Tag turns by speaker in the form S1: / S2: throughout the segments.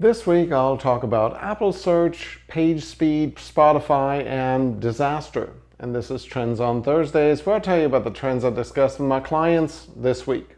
S1: This week I'll talk about Apple Search, page speed, Spotify, and disaster. And this is Trends on Thursdays, where I'll tell you about the trends I discussed with my clients this week.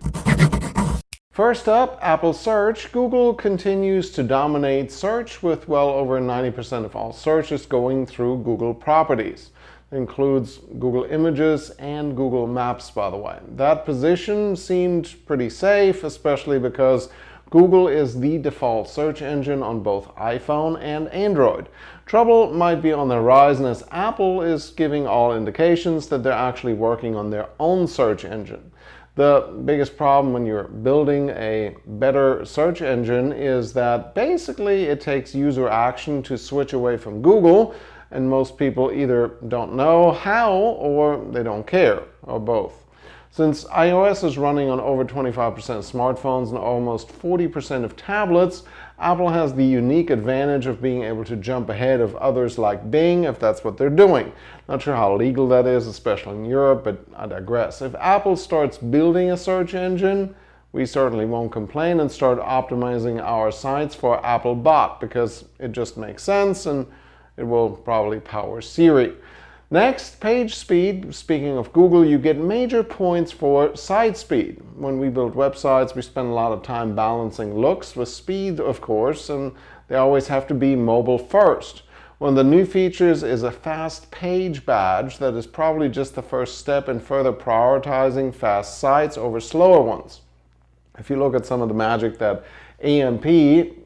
S1: First up, Apple Search. Google continues to dominate search with well over 90% of all searches going through Google properties. It includes Google Images and Google Maps, by the way. That position seemed pretty safe, especially because Google is the default search engine on both iPhone and Android. Trouble might be on the horizon as Apple is giving all indications that they're actually working on their own search engine. The biggest problem when you're building a better search engine is that basically it takes user action to switch away from Google, and most people either don't know how or they don't care, or both. Since iOS is running on over 25% of smartphones and almost 40% of tablets, Apple has the unique advantage of being able to jump ahead of others like Bing if that's what they're doing. Not sure how legal that is, especially in Europe, but I digress. If Apple starts building a search engine, we certainly won't complain and start optimizing our sites for Apple Bot because it just makes sense and it will probably power Siri. Next, page speed. Speaking of Google, you get major points for site speed. When we build websites, we spend a lot of time balancing looks with speed, of course, and they always have to be mobile first. One of the new features is a fast page badge that is probably just the first step in further prioritizing fast sites over slower ones. If you look at some of the magic that AMP,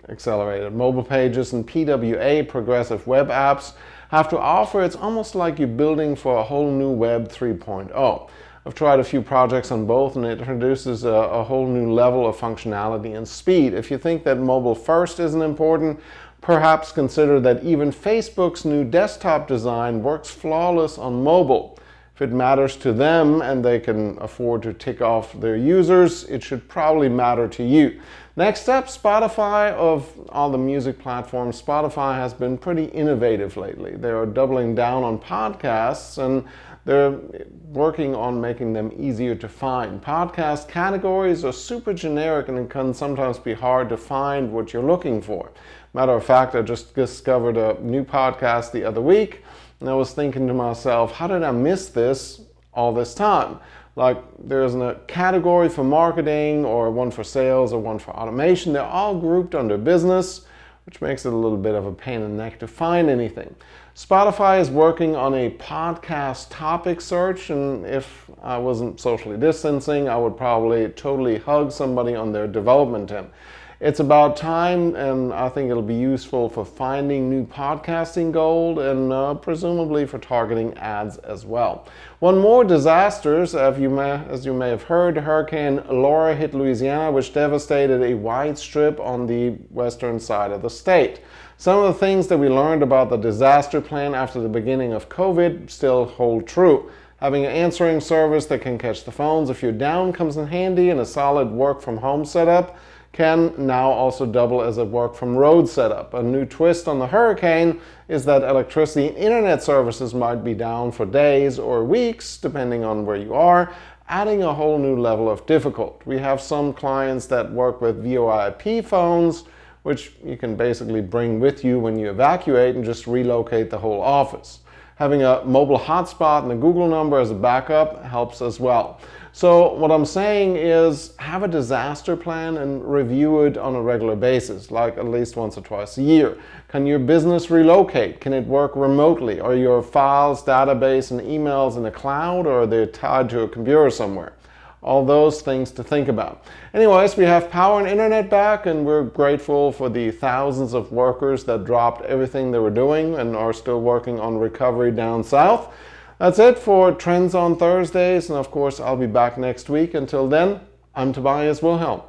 S1: Accelerated Mobile Pages, and PWA, Progressive Web Apps, have to offer, it's almost like you're building for a whole new Web 3.0. I've tried a few projects on both and it introduces a whole new level of functionality and speed. If you think that mobile first isn't important, perhaps consider that even Facebook's new desktop design works flawless on mobile. If it matters to them and they can afford to tick off their users, it should probably matter to you. Next up, Spotify. Of all the music platforms, Spotify has been pretty innovative lately. They are doubling down on podcasts and they're working on making them easier to find. Podcast categories are super generic and it can sometimes be hard to find what you're looking for. Matter of fact, I just discovered a new podcast the other week and I was thinking to myself, how did I miss this all this time? Like there's a category for marketing or one for sales or one for automation. They're all grouped under business, which makes it a little bit of a pain in the neck to find anything. Spotify is working on a podcast topic search, and if I wasn't socially distancing, I would probably totally hug somebody on their development team. It's about time, and I think it'll be useful for finding new podcasting gold and presumably for targeting ads as well. One more, disasters. As you may have heard, Hurricane Laura hit Louisiana, which devastated a wide strip on the western side of the state. Some of the things that we learned about the disaster plan after the beginning of COVID still hold true. Having an answering service that can catch the phones if you're down comes in handy, and a solid work from home setup can now also double as a work from road setup. A new twist on the hurricane is that electricity and internet services might be down for days or weeks, depending on where you are, adding a whole new level of difficulty. We have some clients that work with VoIP phones, which you can basically bring with you when you evacuate and just relocate the whole office. Having a mobile hotspot and a Google number as a backup helps as well. So what I'm saying is have a disaster plan and review it on a regular basis, like at least once or twice a year. Can your business relocate? Can it work remotely? Are your files, database, and emails in the cloud, or are they tied to a computer somewhere? All those things to think about. Anyways, we have power and internet back, and we're grateful for the thousands of workers that dropped everything they were doing and are still working on recovery down south. That's it for Trends on Thursdays, and of course I'll be back next week. Until then, I'm Tobias Wilhelm.